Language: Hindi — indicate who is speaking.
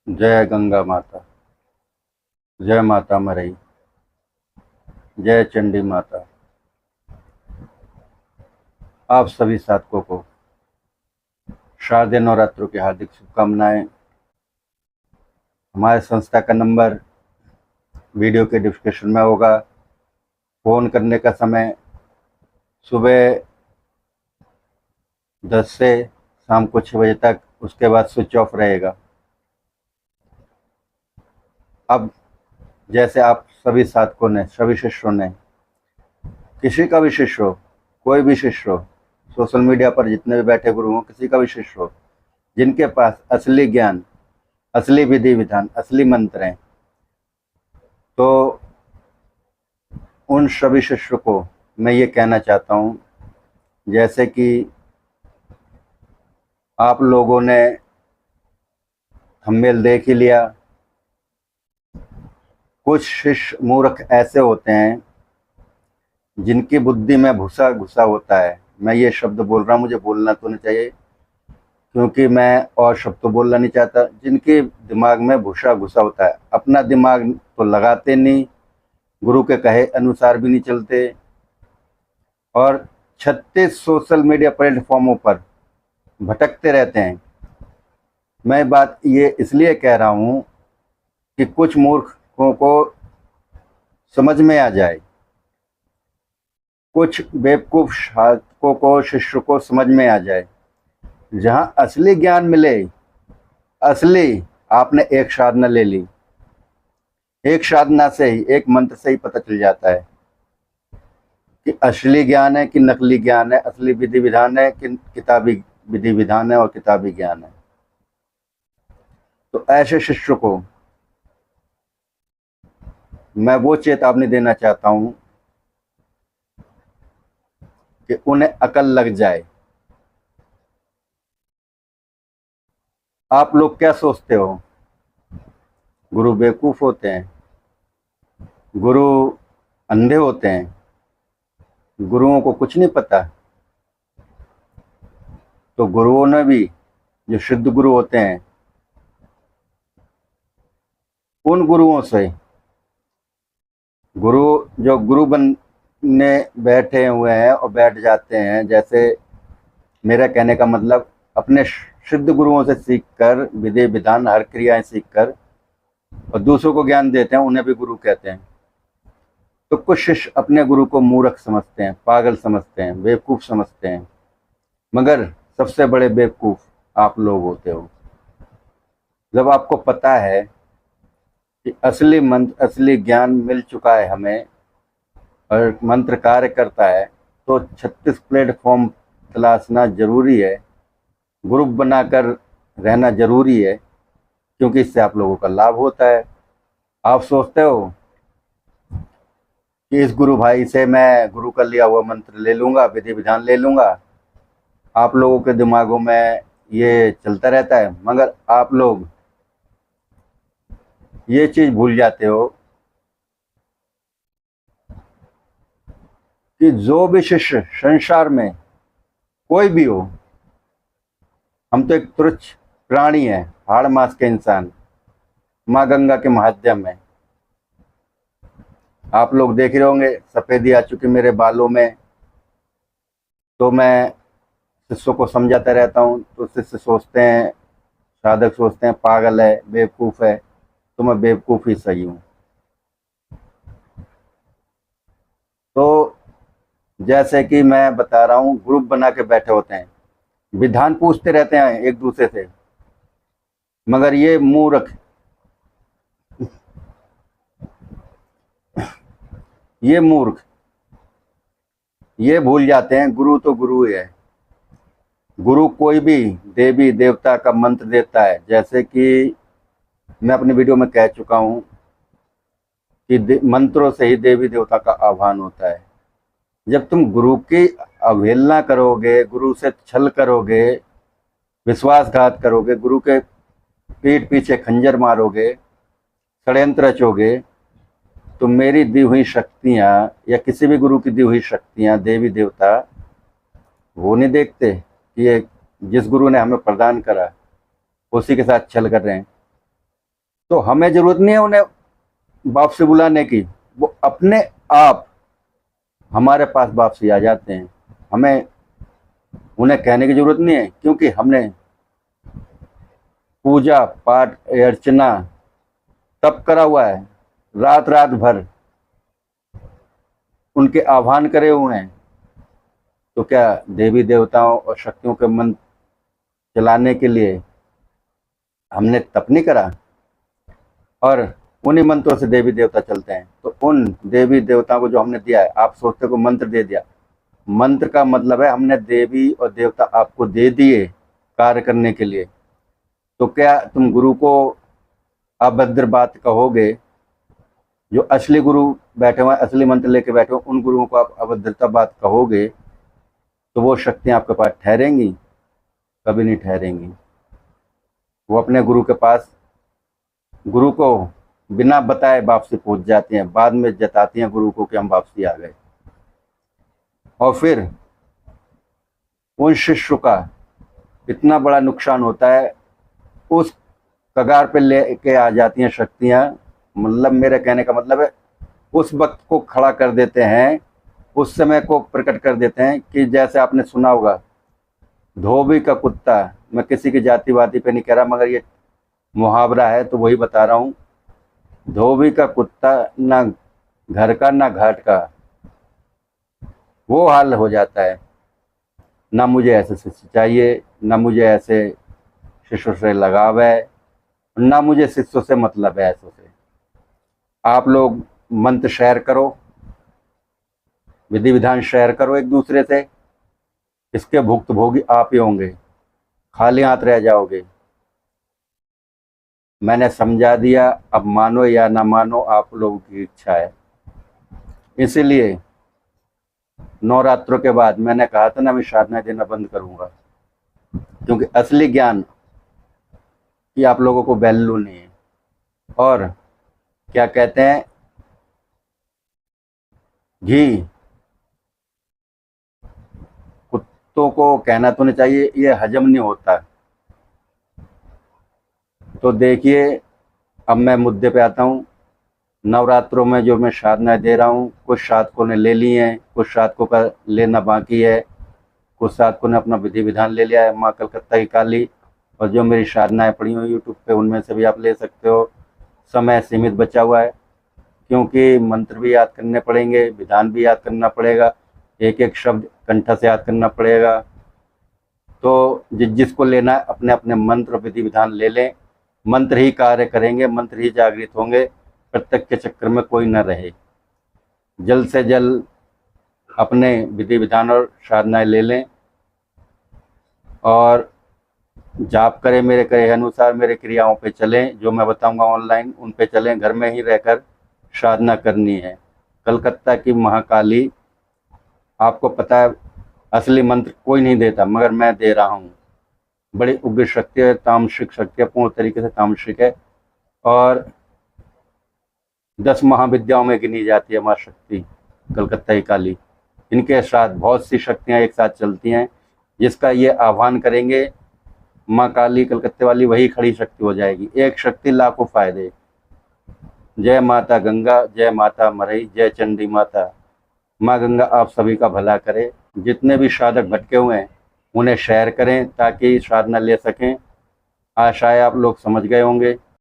Speaker 1: जय गंगा माता, जय माता मरई, जय चंडी माता। आप सभी साधकों को शारदीय नवरात्रों की हार्दिक शुभकामनाएं। हमारे संस्था का नंबर वीडियो के डिस्क्रिप्शन में होगा। फ़ोन करने का समय सुबह 10 से शाम को 6 बजे तक, उसके बाद स्विच ऑफ रहेगा। अब जैसे आप सभी साधकों ने, सभी शिष्यों ने, किसी का भी शिष्य हो, कोई भी शिष्य हो, सोशल मीडिया पर जितने भी बैठे गुरु हों, किसी का भी शिष्य हो, जिनके पास असली ज्ञान, असली विधि विधान, असली मंत्र हैं, तो उन सभी शिष्यों को मैं ये कहना चाहता हूँ, जैसे कि आप लोगों ने थंबनेल देख ही लिया। कुछ शिष्य मूर्ख ऐसे होते हैं जिनकी बुद्धि में भूसा घुसा होता है। मैं ये शब्द बोल रहा हूँ, मुझे बोलना तो नहीं चाहिए क्योंकि मैं और शब्द तो बोलना नहीं चाहता। जिनके दिमाग में भूसा घुसा होता है, अपना दिमाग तो लगाते नहीं, गुरु के कहे अनुसार भी नहीं चलते, और 36 सोशल मीडिया प्लेटफॉर्मों पर भटकते रहते हैं। मैं बात ये इसलिए कह रहा हूँ कि कुछ मूर्खों को समझ में आ जाए, कुछ बेवकूफ़ साधकों को, शिष्य को समझ में आ जाए। जहाँ असली ज्ञान मिले, असली, आपने एक साधना ले ली, एक साधना से ही, एक मंत्र से ही पता चल जाता है कि असली ज्ञान है कि नकली ज्ञान है, असली विधि विधान है कि किताबी विधि विधान है और किताबी ज्ञान है। तो ऐसे शिष्य को मैं वो चेतावनी देना चाहता हूँ कि उन्हें अकल लग जाए। आप लोग क्या सोचते हो, गुरु बेवकूफ़ होते हैं, गुरु अंधे होते हैं, गुरुओं को कुछ नहीं पता? तो गुरुओं ने भी, जो शुद्ध गुरु होते हैं, उन गुरुओं से, गुरु जो गुरु बनने बैठे हुए हैं और बैठ जाते हैं, जैसे मेरा कहने का मतलब, अपने शुद्ध गुरुओं से सीखकर विधि विधान हर क्रियाएं सीखकर और दूसरों को ज्ञान देते हैं, उन्हें भी गुरु कहते हैं। तो कुछ शिष्य अपने गुरु को मूर्ख समझते हैं, पागल समझते हैं, बेवकूफ़ समझते हैं, मगर सबसे बड़े बेवकूफ़ आप लोग होते हो। जब आपको पता है कि असली मंत्र, असली ज्ञान मिल चुका है हमें और मंत्र कार्य करता है, तो 36 प्लेटफॉर्म तलाशना जरूरी है, ग्रुप बनाकर रहना जरूरी है, क्योंकि इससे आप लोगों का लाभ होता है। आप सोचते हो कि इस गुरु भाई से मैं गुरु का लिया हुआ मंत्र ले लूँगा, विधि विधान ले लूँगा। आप लोगों के दिमागों में ये चलता रहता है, मगर आप लोग ये चीज़ भूल जाते हो कि जो भी शिष्य संसार में कोई भी हो, हम तो एक तुच्छ प्राणी हैं, हाड़ मास के इंसान, माँ गंगा के माध्यम में। आप लोग देख रहे होंगे सफ़ेदी आ चुकी मेरे बालों में, तो मैं शिष्यों को समझाता रहता हूँ, तो शिष्य सोचते हैं, साधक सोचते हैं पागल है, बेवकूफ़ है। तो मैं बेवकूफ़ ही सही हूँ। तो जैसे कि मैं बता रहा हूँ, ग्रुप बना के बैठे होते हैं, विधान पूछते रहते हैं एक दूसरे से, मगर ये मूर्ख ये भूल जाते हैं गुरु तो गुरु ही है। गुरु कोई भी देवी देवता का मंत्र देता है, जैसे कि मैं अपने वीडियो में कह चुका हूँ कि मंत्रों से ही देवी देवता का आह्वान होता है। जब तुम गुरु की अवहेलना करोगे, गुरु से छल करोगे, विश्वासघात करोगे, गुरु के पीठ पीछे खंजर मारोगे, षड्यंत्र रचोगे, तो मेरी दी हुई शक्तियाँ या किसी भी गुरु की दी हुई शक्तियाँ, देवी देवता वो नहीं देखते कि ये जिस गुरु ने हमें प्रदान करा उसी के साथ छल कर रहे हैं। तो हमें जरूरत नहीं है उन्हें वापसी बुलाने की, वो अपने आप हमारे पास वापसी आ जाते हैं। हमें उन्हें कहने की जरूरत नहीं है, क्योंकि हमने पूजा पाठ अर्चना तप करा हुआ है, रात रात भर उनके आह्वान करे हुए हैं। तो क्या देवी देवताओं और शक्तियों के मंत्र चलाने के लिए हमने तप नहीं करा? और उन्हीं मंत्रों से देवी देवता चलते हैं। तो उन देवी देवताओं को जो हमने दिया है, आप सोचते को मंत्र दे दिया, मंत्र का मतलब है हमने देवी और देवता आपको दे दिए कार्य करने के लिए। तो क्या तुम गुरु को अभद्र बात कहोगे? जो असली गुरु बैठे हुए हैं, असली मंत्र लेके बैठे हुए, उन गुरुओं को आप अभद्रता बात कहोगे तो वो शक्तियां आपके पास ठहरेंगी? कभी नहीं ठहरेंगी। वो अपने गुरु के पास, गुरु को बिना बताए वापसी पहुंच जाती हैं, बाद में जताती हैं गुरु को कि हम वापसी आ गए। और फिर उन शिष्य का इतना बड़ा नुकसान होता है, उस कगार पे लेके आ जाती हैं शक्तियां। मतलब मेरे कहने का मतलब है, उस वक्त को खड़ा कर देते हैं, उस समय को प्रकट कर देते हैं कि जैसे आपने सुना होगा, धोबी का कुत्ता, मैं किसी की जातिवादी पे नहीं कह रहा, मगर ये मुहावरा है तो वही बता रहा हूँ। धोबी का कुत्ता, ना घर का ना घाट का, वो हाल हो जाता है। ना मुझे ऐसे शिष्य चाहिए, ना मुझे ऐसे शिष्यों से लगाव है, ना मुझे शिष्यों से मतलब है ऐसों से। आप लोग मंत्र शेयर करो, विधि विधान शेयर करो एक दूसरे से, इसके भुक्तभोगी आप ही होंगे, खाली हाथ रह जाओगे। मैंने समझा दिया, अब मानो या ना मानो आप लोगों की इच्छा है। इसीलिए नवरात्रों के बाद मैंने कहा था ना, मैं साधना देना बंद करूंगा, क्योंकि असली ज्ञान की आप लोगों को वैल्यू नहीं है। और क्या कहते हैं, घी कुत्तों को कहना तो नहीं चाहिए, ये हजम नहीं होता। तो देखिए, अब मैं मुद्दे पे आता हूँ। नवरात्रों में जो मैं साधनाएं दे रहा हूँ, कुछ साधकों ने ले ली हैं, कुछ साधकों का लेना बाकी है, कुछ साधकों ने अपना विधि विधान ले लिया है, माँ कलकत्ता की काली। और जो मेरी साधनाएं पड़ी हुई यूट्यूब पे, उनमें से भी आप ले सकते हो। समय सीमित बचा हुआ है, क्योंकि मंत्र भी याद करने पड़ेंगे, विधान भी याद करना पड़ेगा, एक एक शब्द कंठ से याद करना पड़ेगा। तो जिसको लेना है अपने अपने मंत्र विधि विधान ले लें। मंत्र ही कार्य करेंगे, मंत्र ही जागृत होंगे, प्रत्यक्ष के चक्कर में कोई न रहे। जल्द से जल्द अपने विधि विधान और साधनाएं ले लें और जाप करें, मेरे कहे अनुसार मेरे क्रियाओं पे चलें, जो मैं बताऊंगा ऑनलाइन उन पे चलें। घर में ही रहकर साधना करनी है। कलकत्ता की महाकाली, आपको पता है असली मंत्र कोई नहीं देता, मगर मैं दे रहा हूँ। बड़ी उग्र शक्ति है, तामसिक शक्ति है, पूर्ण तरीके से तामसिक है, और 10 महाविद्याओं में गिनी जाती है माँ शक्ति कलकत्ता की काली। इनके साथ बहुत सी शक्तियाँ एक साथ चलती हैं, जिसका ये आह्वान करेंगे माँ काली कलकत्ते वाली, वही खड़ी शक्ति हो जाएगी। एक शक्ति लाखों फायदे। जय माता गंगा, जय माता मरई, जय चंडी माता। माँ गंगा आप सभी का भला करे। जितने भी साधक भटके हुए हैं उन्हें शेयर करें ताकि साधना ले सकें। आशा है आप लोग समझ गए होंगे।